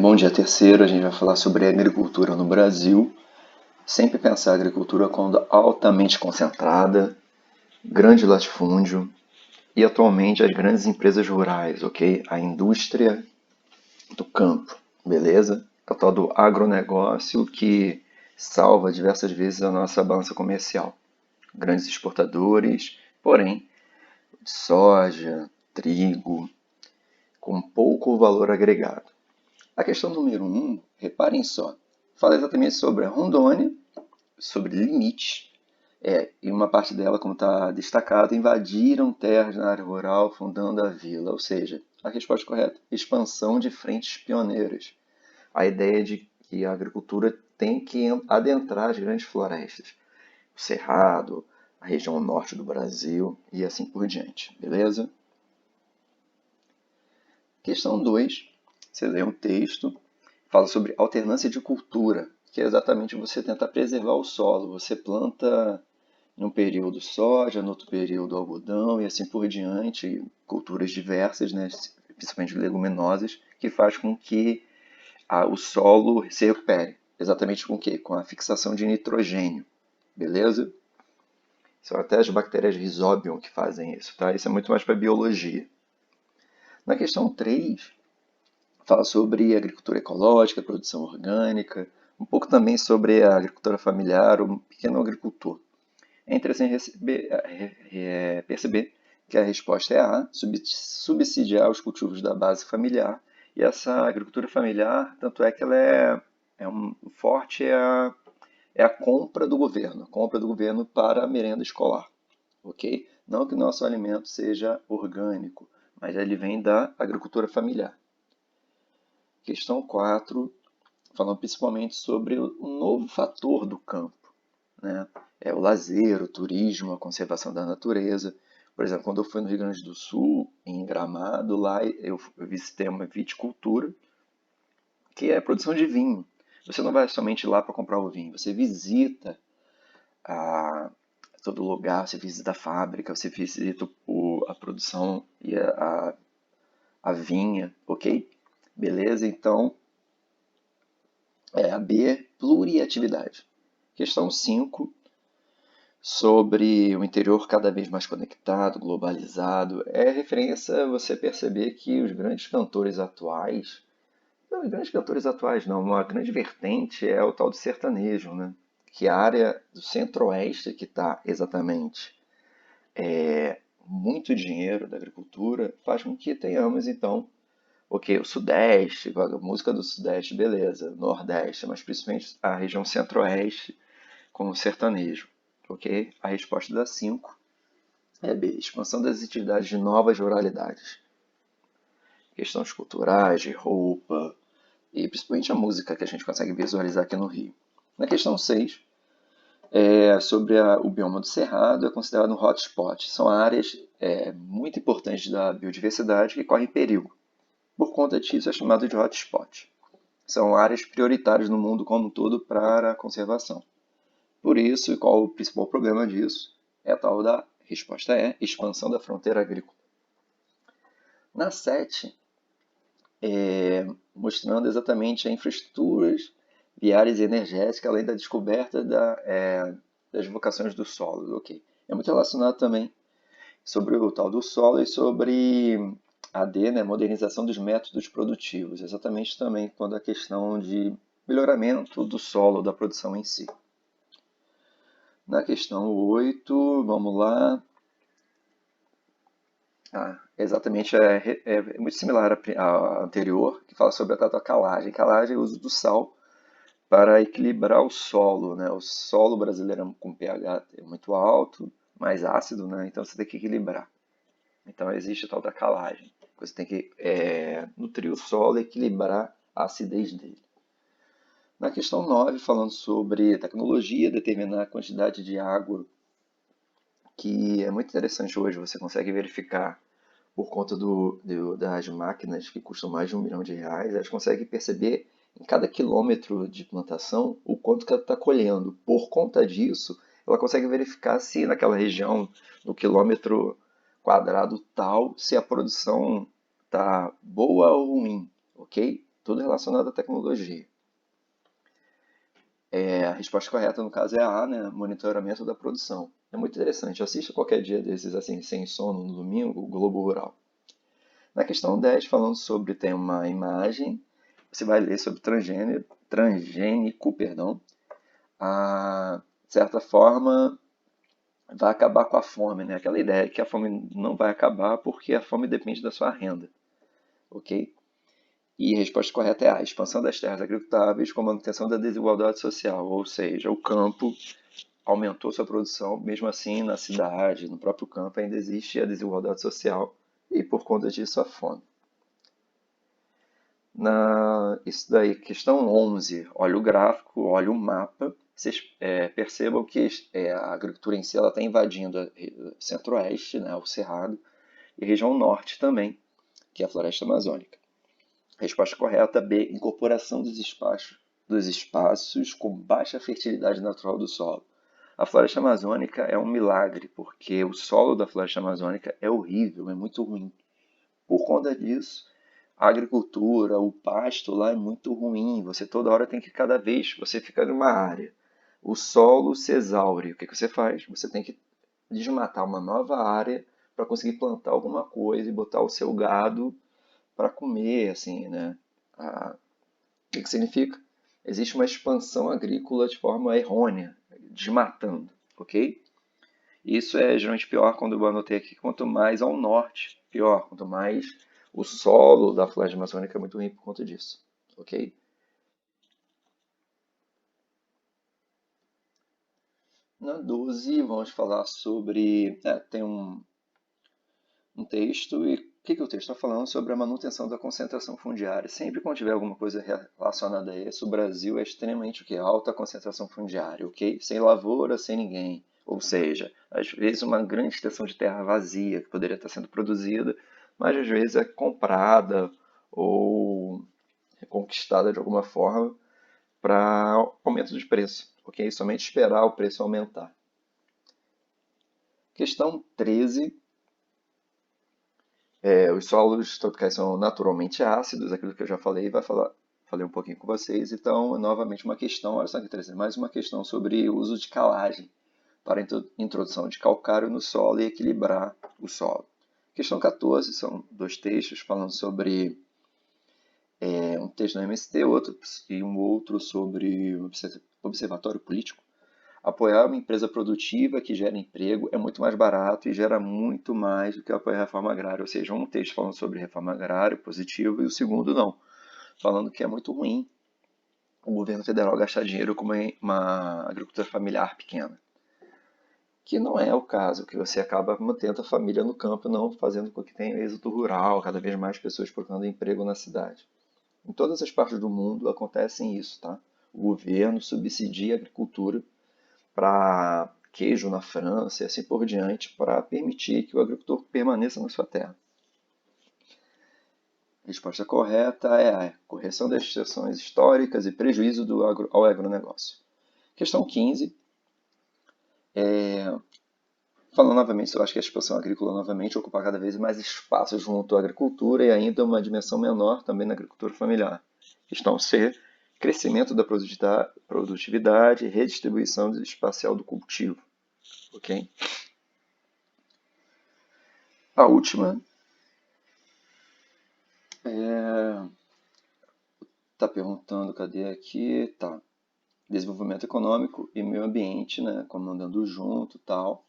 Bom dia, terceiro. A gente vai falar sobre agricultura no Brasil. Sempre pensar a agricultura quando altamente concentrada, grande latifúndio e atualmente as grandes empresas rurais, ok? A indústria do campo, beleza? É o tal do agronegócio que salva diversas vezes a nossa balança comercial. Grandes exportadores, porém, de soja, trigo, com pouco valor agregado. A questão número um, reparem só, fala exatamente sobre a Rondônia, sobre limites, e uma parte dela, como está destacado, invadiram terras na área rural, fundando a vila. Ou seja, a resposta correta, expansão de frentes pioneiras. A ideia de que a agricultura tem que adentrar as grandes florestas, o Cerrado, a região norte do Brasil e assim por diante, beleza? Questão 2, você lê um texto, fala sobre alternância de cultura, que é exatamente você tentar preservar o solo. Você planta num período soja, no outro período algodão e assim por diante, culturas diversas, né, principalmente leguminosas, que faz com que o solo se recupere. Exatamente com o quê? Com a fixação de nitrogênio, beleza? São até as bactérias Rhizobium que fazem isso, tá? Isso é muito mais para biologia. Na questão 3, fala sobre agricultura ecológica, produção orgânica, um pouco também sobre a agricultura familiar, o pequeno agricultor. É interessante perceber que a resposta é A, subsidiar os cultivos da base familiar. E essa agricultura familiar, tanto é que ela forte é a compra do governo, para a merenda escolar, ok? Não que o nosso alimento seja orgânico, mas ele vem da agricultura familiar. Questão 4, falando principalmente sobre um novo fator do campo, né? É o lazer, o turismo, a conservação da natureza. Por exemplo, quando eu fui no Rio Grande do Sul, em Gramado, lá eu visitei uma viticultura, que é a produção de vinho. Você não vai somente lá para comprar o vinho, você visita a, todo lugar, você visita a fábrica, você visita a produção e a vinha, ok? Beleza? Então, a B, pluriatividade. Questão 5, sobre o interior cada vez mais conectado, globalizado. É referência a você perceber que os grandes cantores atuais, não, os grandes cantores atuais não, uma grande vertente é o tal do sertanejo, né? Que a área do centro-oeste que está exatamente muito dinheiro da agricultura faz com que tenhamos então, ok, o sudeste, a música do sudeste, beleza, nordeste, mas principalmente a região centro-oeste com o sertanejo, ok? A resposta da 5 é B, expansão das atividades de novas ruralidades. Questões culturais, de roupa e principalmente a música que a gente consegue visualizar aqui no Rio. Na questão 6, sobre o bioma do Cerrado, é considerado um hotspot. São áreas muito importantes da biodiversidade que correm perigo. Por conta disso, é chamado de hotspot. São áreas prioritárias no mundo como um todo para a conservação. Por isso, e qual o principal problema disso? É a tal da resposta expansão da fronteira agrícola. Na 7, mostrando exatamente as infraestruturas viárias e energéticas, além da descoberta das vocações do solo. Okay. É muito relacionado também sobre o tal do solo e sobre a D, né, modernização dos métodos produtivos, exatamente também quando a questão de melhoramento do solo, da produção em si. Na questão 8, vamos lá. Exatamente, é muito similar à anterior, que fala sobre a tal da calagem. Calagem é o uso do sal para equilibrar o solo, né? O solo brasileiro é com pH muito alto, mais ácido, né? Então você tem que equilibrar. Então existe a tal da calagem. Você tem que nutrir o solo e equilibrar a acidez dele. Na questão 9, falando sobre tecnologia, determinar a quantidade de água, que é muito interessante hoje, você consegue verificar por conta das máquinas que custam mais de R$ 1 milhão, elas conseguem perceber em cada quilômetro de plantação o quanto que ela está colhendo. Por conta disso, ela consegue verificar se naquela região, no quilômetro quadrado tal, se a produção está boa ou ruim, ok? tudo relacionado à tecnologia. A resposta correta, no caso, é a A, né? Monitoramento da produção. É muito interessante. Assista qualquer dia desses, assim, sem sono, no domingo, o Globo Rural. Na questão 10, falando sobre, tem uma imagem, você vai ler sobre transgênico, perdão. De certa forma, vai acabar com a fome, né? Aquela ideia que a fome não vai acabar porque a fome depende da sua renda, ok? E a resposta correta é a expansão das terras agricultáveis com manutenção da desigualdade social, ou seja, o campo aumentou sua produção, mesmo assim na cidade, no próprio campo ainda existe a desigualdade social e por conta disso a fome. Isso daí, questão 11, olha o gráfico, olha o mapa, vocês percebam que a agricultura em si está invadindo o centro-oeste, né, o Cerrado, e a região norte também, que é a floresta amazônica. Resposta correta, B, incorporação dos espaços com baixa fertilidade natural do solo. A floresta amazônica é um milagre, porque o solo da floresta amazônica é horrível, é muito ruim. Por conta disso, a agricultura, o pasto lá é muito ruim. Você toda hora tem que, cada vez, você fica numa área. O solo se exaure. O que você faz? Você tem que desmatar uma nova área para conseguir plantar alguma coisa e botar o seu gado para comer, assim, né? O que significa? Existe uma expansão agrícola de forma errônea, desmatando, ok? Isso é geralmente pior quando eu anotei aqui, quanto mais ao norte, pior, quanto mais o solo da floresta amazônica é muito ruim por conta disso, ok? Na 12 vamos falar sobre, tem um texto e o que o texto está falando sobre a manutenção da concentração fundiária. Sempre quando tiver alguma coisa relacionada a isso, o Brasil é extremamente alta concentração fundiária, ok? Sem lavoura, sem ninguém. Ou seja, às vezes uma grande extensão de terra vazia que poderia estar sendo produzida, mas às vezes é comprada ou conquistada de alguma forma para aumento de preço, ok? Somente esperar o preço aumentar. Questão 13. Os solos tropicais são naturalmente ácidos, aquilo que eu já falei, falei um pouquinho com vocês. Então, novamente uma questão, olha só que interessante, mais uma questão sobre o uso de calagem para a introdução de calcário no solo e equilibrar o solo. Questão 14, são dois textos falando sobre um texto do MST e um outro sobre o observatório político. Apoiar uma empresa produtiva que gera emprego é muito mais barato e gera muito mais do que apoiar a reforma agrária. Ou seja, um texto falando sobre reforma agrária, positivo, e o segundo não, falando que é muito ruim o governo federal gastar dinheiro com uma agricultura familiar pequena. Que não é o caso, que você acaba mantendo a família no campo, não fazendo com que tenha êxodo rural, cada vez mais pessoas procurando emprego na cidade. Em todas as partes do mundo acontece isso, tá? O governo subsidia a agricultura para queijo na França e assim por diante, para permitir que o agricultor permaneça na sua terra. A resposta correta é a correção das exceções históricas e prejuízo ao agronegócio. Questão 15. Falando novamente, eu acho que a expansão agrícola novamente ocupa cada vez mais espaço junto à agricultura e ainda uma dimensão menor também na agricultura familiar. Questão C. Crescimento da produtividade e redistribuição espacial do cultivo. Ok? A última está perguntando, cadê aqui? Tá. Desenvolvimento econômico e meio ambiente, né? Como andando junto e tal.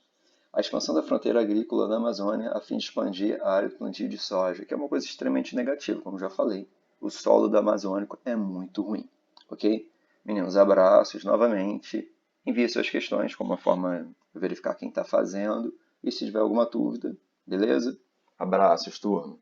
A expansão da fronteira agrícola na Amazônia a fim de expandir a área de plantio de soja, que é uma coisa extremamente negativa, como já falei. O solo do Amazônico é muito ruim, ok? Meninos, abraços novamente. Envie suas questões como uma forma de verificar quem está fazendo. E se tiver alguma dúvida, beleza? Abraços, turma.